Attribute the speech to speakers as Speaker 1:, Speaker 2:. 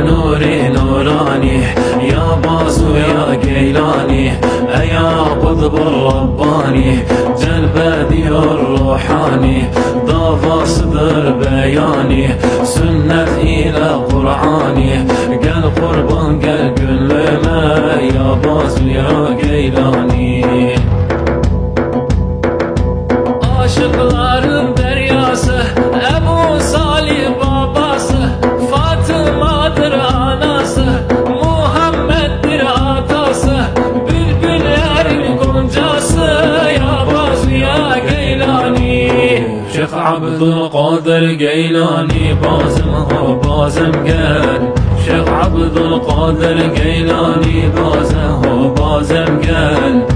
Speaker 1: نوری نورانی یا بازو یا گیلانی ایا قطب الربانی جلبدی الروحانی ضاف صدر بیانی سنت الى قرآنی گل قربان گل گلمه یا بازو یا گیلانی Aşıkların deryası Ebu Salih babası Fatıma'dır anası Muhammed'dir atası Bülbüllerin goncası Ya Bazı ya Geylani Şeyh Abdülkadir Geylani Bazım ho bazım gel Şeyh Abdülkadir Geylani Bazım ho bazım gel